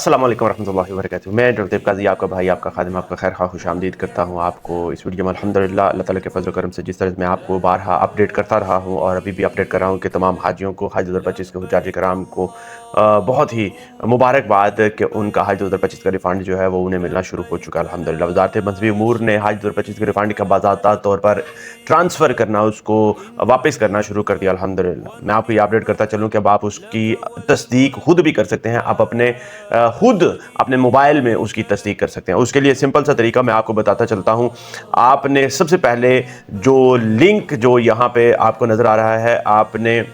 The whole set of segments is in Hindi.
अस्सलाम वालेकुम रहमतुल्लाहि व बरकातुहू। मैं डॉक्टर देव काजी, आपका भाई, आपका खादिम, आपका खैर खा खुशामदीद करता हूँ आपको इस वीडियो में। अल्हम्दुलिल्लाह अल्लाह ताला के फज़ल करम से जिस तरह मैं आपको बारहा अपडेट करता रहा हूँ और अभी भी अपडेट कर रहा हूँ कि तमाम हाजियों को हज 2025 के हुज्जाज कराम को बहुत ही मुबारकबाद कि उनका हज 2025 का रिफ़ंड जो है वो उन्हें मिलना शुरू हो चुका है अल्हम्दुलिल्लाह। वज़ारत मज़हबी उमूर ने हज 2025 के रिफ़ंड का बाज़ाब्ता तौर पर ट्रांसफ़र करना, उसको वापस करना शुरू कर दिया अल्हम्दुलिल्लाह। मैं आपको ये अपडेट करता चलूँ कि अब आप उसकी तस्दीक खुद भी कर सकते हैं। आप अपने खुद अपने मोबाइल में उसकी तस्दीक कर सकते हैं। उसके लिए सिंपल सा तरीका मैं आपको बताता चलता हूँ। आपने सबसे पहले जो लिंक जो यहाँ पे आपको नज़र आ रहा है, आपने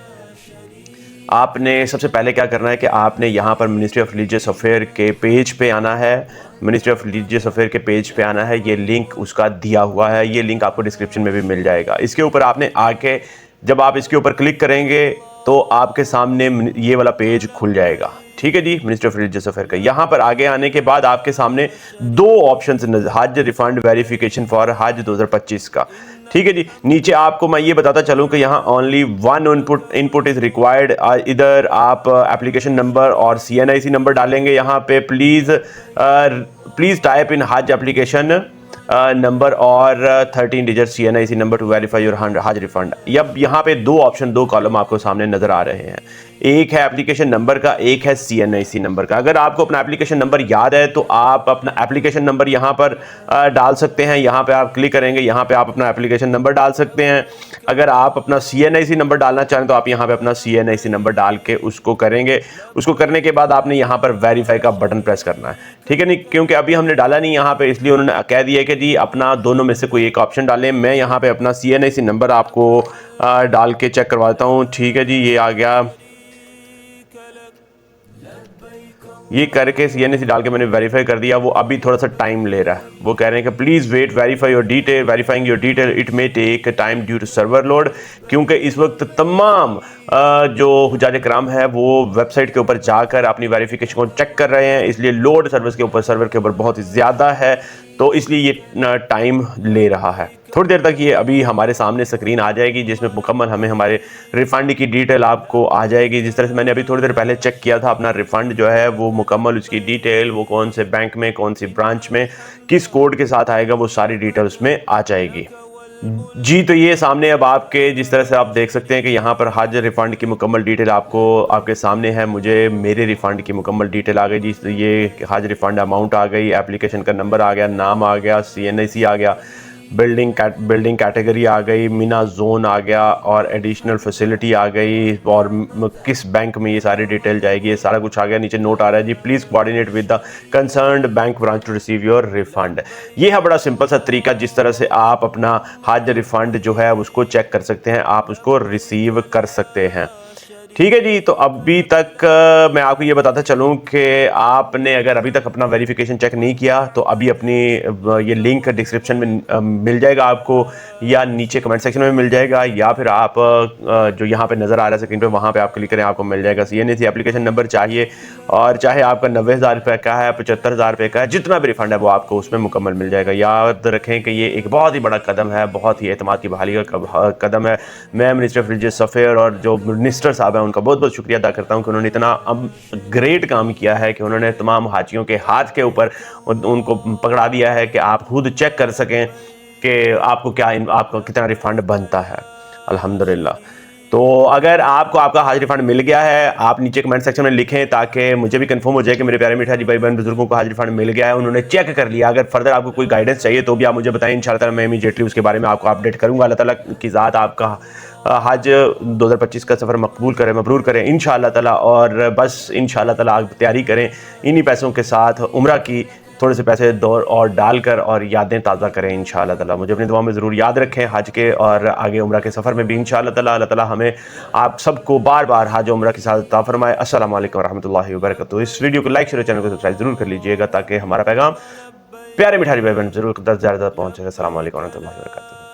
सबसे पहले क्या करना है कि आपने यहाँ पर मिनिस्ट्री ऑफ रिलीजियस अफेयर के पेज पे आना है। मिनिस्ट्री ऑफ रिलीजियस अफेयर के पेज पे आना है। ये लिंक उसका दिया हुआ है, ये लिंक आपको डिस्क्रिप्शन में भी मिल जाएगा। इसके ऊपर आपने आके जब आप इसके ऊपर क्लिक करेंगे तो आपके सामने ये वाला पेज खुल जाएगा। ठीक है जी, मिनिस्ट्री ऑफ रिलीजियस अफेयर का। यहाँ पर आगे आने के बाद आपके सामने दो ऑप्शन हज रिफंड वेरिफिकेशन फॉर हज 2025 का। ठीक है जी, नीचे आपको मैं ये बताता चलूँ कि यहाँ only one input is required. इधर आप एप्लीकेशन नंबर और CNIC नंबर डालेंगे। यहाँ पे प्लीज़ टाइप इन हज एप्लीकेशन नंबर और 13 digit CNIC number two verify your हज रिफंड। अब यहाँ पे दो ऑप्शन, दो कॉलम आपको सामने नजर आ रहे हैं। एक है एप्लीकेशन नंबर का, एक है CNIC नंबर का। अगर आपको अपना एप्लीकेशन नंबर याद है तो आप अपना एप्लीकेशन नंबर यहाँ पर डाल सकते हैं। यहाँ पे आप क्लिक करेंगे, यहाँ पे आप अपना एप्लीकेशन नंबर डाल सकते हैं। अगर आप अपना CNIC नंबर डालना चाहें तो आप यहाँ पे अपना CNIC नंबर डाल के उसको करेंगे। उसको करने के बाद आपने यहाँ पर वेरीफाई का बटन प्रेस करना है। ठीक है नहीं, क्योंकि अभी हमने डाला नहीं यहाँ पे, इसलिए उन्होंने कह दिया कि जी अपना दोनों में से कोई एक ऑप्शन डालें। मैं यहाँ पे अपना CNIC नंबर आपको डाल के चेक करवाता हूँ। ठीक है जी, ये आ गया। ये करके CNIC डाल के मैंने वेरीफाई कर दिया। वो अभी थोड़ा सा टाइम ले रहा है। वो कह रहे हैं कि please wait verifying your detail it may take time due to server load. क्योंकि इस वक्त तमाम जो हुज्जाज कराम है वो वेबसाइट के ऊपर जाकर अपनी वेरिफिकेशन को चेक कर रहे हैं, इसलिए लोड सर्वर के ऊपर बहुत ही ज़्यादा है, तो इसलिए ये टाइम ले रहा है। थोड़ी देर तक ये अभी हमारे सामने स्क्रीन आ जाएगी जिसमें मुकम्मल हमें हमारे रिफ़ंड की डिटेल आपको आ जाएगी। जिस तरह से मैंने अभी थोड़ी देर पहले चेक किया था, अपना रिफ़ंड जो है वो मुकम्मल उसकी डिटेल, वो कौन से बैंक में, कौन सी ब्रांच में, किस कोड के साथ आएगा, वो सारी डिटेल उसमें आ जाएगी जी। तो ये सामने अब आपके जिस तरह से आप देख सकते हैं कि यहाँ पर हज रिफ़ंड की मुकम्मल डिटेल आपको आपके सामने है। मुझे मेरे रिफ़ंड की मुकम्मल डिटेल आ गई जी। तो ये हज रिफ़ंड अमाउंट आ गई, एप्लीकेशन का नंबर आ गया, नाम आ गया, CNIC आ गया, बिल्डिंग कैटेगरी आ गई, मीना जोन आ गया और एडिशनल फैसिलिटी आ गई और किस बैंक में ये सारी डिटेल जाएगी, ये सारा कुछ आ गया। नीचे नोट आ रहा है जी, please coordinate with the concerned bank branch to receive your refund. ये है बड़ा सिंपल सा तरीका जिस तरह से आप अपना हज रिफंड जो है उसको चेक कर सकते हैं, आप उसको रिसीव कर सकते हैं। ठीक है जी। तो अभी तक मैं आपको ये बताता चलूँ कि आपने अगर अभी तक अपना वेरिफिकेशन चेक नहीं किया तो अभी अपनी ये लिंक डिस्क्रिप्शन में मिल जाएगा आपको, या नीचे कमेंट सेक्शन में मिल जाएगा, या फिर आप जो यहाँ पे नज़र आ रहा है स्क्रीन पे वहाँ पे आप क्लिक करें, आपको मिल जाएगा। CNIC एप्लीकेशन नंबर चाहिए, और चाहे आपका 90,000 रुपये का है, 75,000 रुपये का है, जितना भी रिफंड है वो आपको उसमें मुकम्मल मिल जाएगा। याद रखें कि ये एक बहुत ही बड़ा कदम है, बहुत ही एतमाद की बहाली का कदम है। मैं मिनिस्टर ऑफ रिलीजियस अफेयर और जो मिनिस्टर साहब हैं उनका बहुत बहुत शुक्रिया अदा करता हूं कि उन्होंने इतना ग्रेट काम किया है कि उन्होंने तमाम हाजियों के हाथ के ऊपर उनको पकड़ा दिया है कि आप खुद चेक कर सकें कि आपको कितना रिफंड बनता है। अल्हम्दुलिल्लाह। तो अगर आपको आपका हज रिफंड मिल गया है, आप नीचे कमेंट सेक्शन में लिखें ताकि मुझे भी कंफर्म हो जाए कि मेरे प्यारे मीठा जी भाई बहन बुजुर्गों को हज रिफंड मिल गया है, उन्होंने चेक कर लिया। अगर फर्दर आपको कोई गाइडेंस चाहिए तो भी आप मुझे बताएं, इंशाल्लाह मैं इमीडिएटली उसके बारे में आपको अपडेट करूंगा। अल्लाह ताला की ज़ात आपका हज 2025 का सफ़र मकबूल करें, मबरूर करें इंशाअल्लाह ताला। और बस इंशाअल्लाह ताला आप तैयारी करें, इन्हीं पैसों के साथ उम्रा की थोड़े से पैसे दौर और डालकर और यादें ताज़ा करें इंशाअल्लाह ताला। मुझे अपनी दुआ में ज़रूर याद रखें हज के और आगे उम्रा के सफ़र में भी इंशाअल्लाह ताला। अल्लाह ताला हमें आप सबको बार बार हज उम्रा के साथ अता फरमाए। अस्सलाम वालेकुम रहमतुल्लाहि व बरकातहू। इस वीडियो को लाइक, शेयर, चैनल को सब्सक्राइब जरूर कर लीजिएगा ताकि हमारा पैगाम प्यारे मिठाई भाई बहन जरूर 10 ज़्यादा पहुँचेगा। अस्सलाम वालेकुम रहमतुल्लाहि व बरकातहू।